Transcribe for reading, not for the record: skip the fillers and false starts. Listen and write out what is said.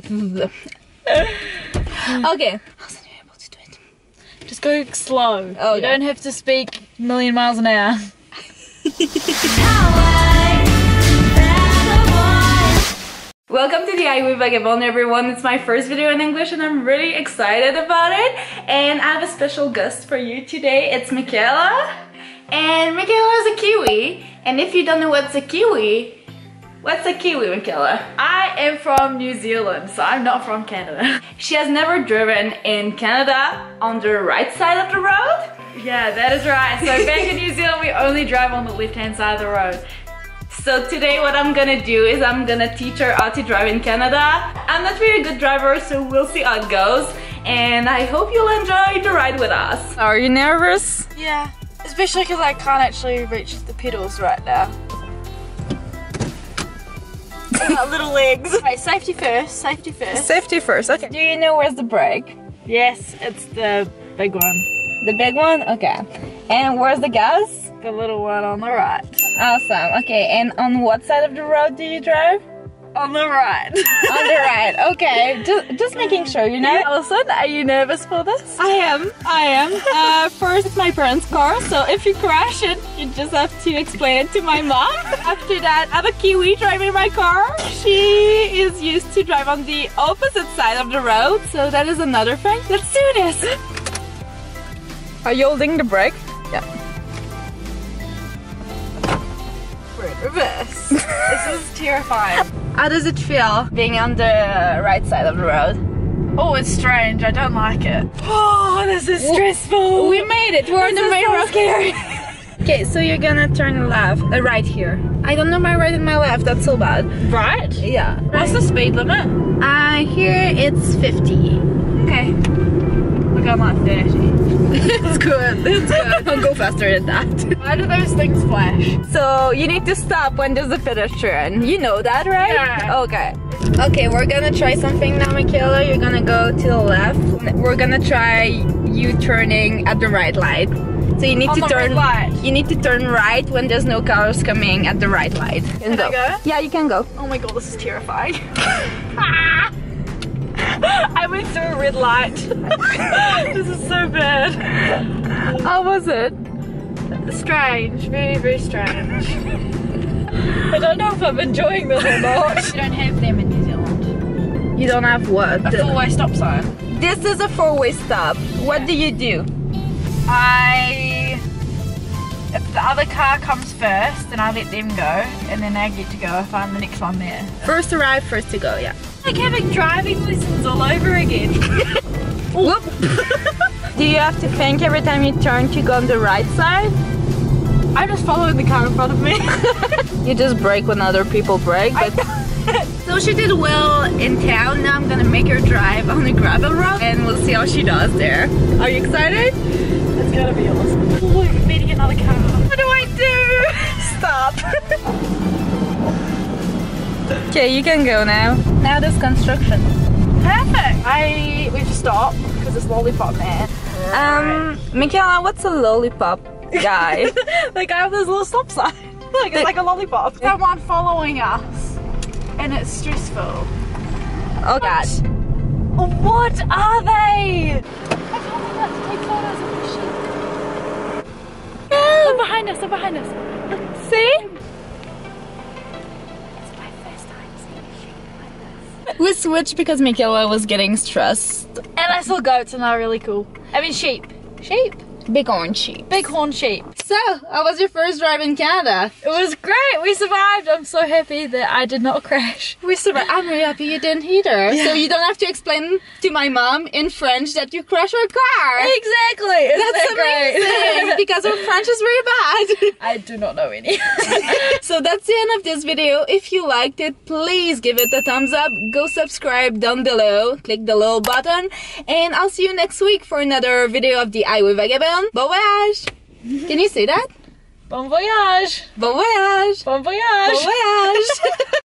Okay. How's you able to do it? Just go slow. Oh, you don't have to speak a million miles an hour. Welcome to the I with Vagabond, everyone. It's my first video in English and I'm really excited about it. And I have a special guest for you today. It's Michaela. And Michaela is a Kiwi. And if you don't know what's a Kiwi, what's a Kiwi, Michaela? I am from New Zealand, so I'm not from Canada. She has never driven in Canada on the right side of the road. Yeah, that is right. So back in New Zealand, we only drive on the left-hand side of the road. So today what I'm gonna do is I'm gonna teach her how to drive in Canada. I'm not really a good driver, so we'll see how it goes. And I hope you'll enjoy the ride with us. Are you nervous? Yeah, especially because I can't actually reach the pedals right now. Little legs. Right, safety first, safety first. Safety first, okay. Do you know where's the brake? Yes, it's the big one. The big one? Okay. And where's the gas? The little one on the right. Awesome, okay. And on what side of the road do you drive? On the right. On the right, okay. Just making sure, you know? Alison, are you nervous for this? I am. First, it's my parents' car, so if you crash it, you just have to explain it to my mom. After that, I have a Kiwi driving my car. She is used to drive on the opposite side of the road, so that is another thing. Let's do this. Are you holding the brake? Yeah. We're in reverse. This is terrifying. How does it feel being on the right side of the road? Oh, it's strange. I don't like it. Oh, this is stressful. We made it. We're in the main road. Scary. Okay, so you're gonna turn left, right here. I don't know my right and my left. That's so bad. Right? Yeah. What's the speed limit? Here it's 50. Okay. We're going like 30. It's good. It's good. I'll go faster than that. Why do those things flash? So you need to stop when there's a pedestrian. You know that, right? Yeah. Okay. Okay, we're gonna try something now, Michaela. You're gonna go to the left. We're gonna try you turning at the right light. So you need On to the turn. red light. You need to turn right when there's no cars coming at the right light. Can I go? Yeah, you can go. Oh my god, this is terrifying. I went through a red light. This is so bad. How was it? Strange, very, very strange. I don't know if I'm enjoying this or not. You don't have them in New Zealand. You don't have what? A four-way stop sign. This is a four-way stop. What do you do? If the other car comes first, then I let them go, and then I get to go if I'm the next one there. First arrive, first to go, yeah. Like having driving lessons all over again. Whoop. Do you have to think every time you turn to go on the right side? I'm just following the car in front of me. You just brake when other people brake. But so she did well in town. Now I'm gonna make her drive on the gravel road and we'll see how she does there. Are you excited? It's gonna be awesome. Oh, we're meeting another car. What do I do? Stop. Okay, you can go now. Now there's construction. Perfect. We've stopped because it's lollipop man. Michaela, what's a lollipop guy? Like I have this little stop sign. Like it's like a lollipop. Someone following us, and it's stressful. Oh God. What are they? I told them not to take photos of the sheep. They're behind us. They're behind us. See? We switched because Michaela was getting stressed. And I saw goats and they're really cool. I mean sheep. Sheep. Bighorn sheep. Bighorn sheep. So, how was your first drive in Canada? It was great. We survived. I'm so happy that I did not crash. We survived. I'm really happy you didn't either. Yeah. So you don't have to explain to my mom in French that you crashed her car. Exactly. Isn't That's that amazing because her French is very bad. I do not know any. So that's the end of this video. If you liked it, please give it a thumbs up. Go subscribe down below. Click the little button. And I'll see you next week for another video of the I with Vagabond. Bon voyage! Can you say that? Bon voyage! Bon voyage! Bon voyage! Bon voyage!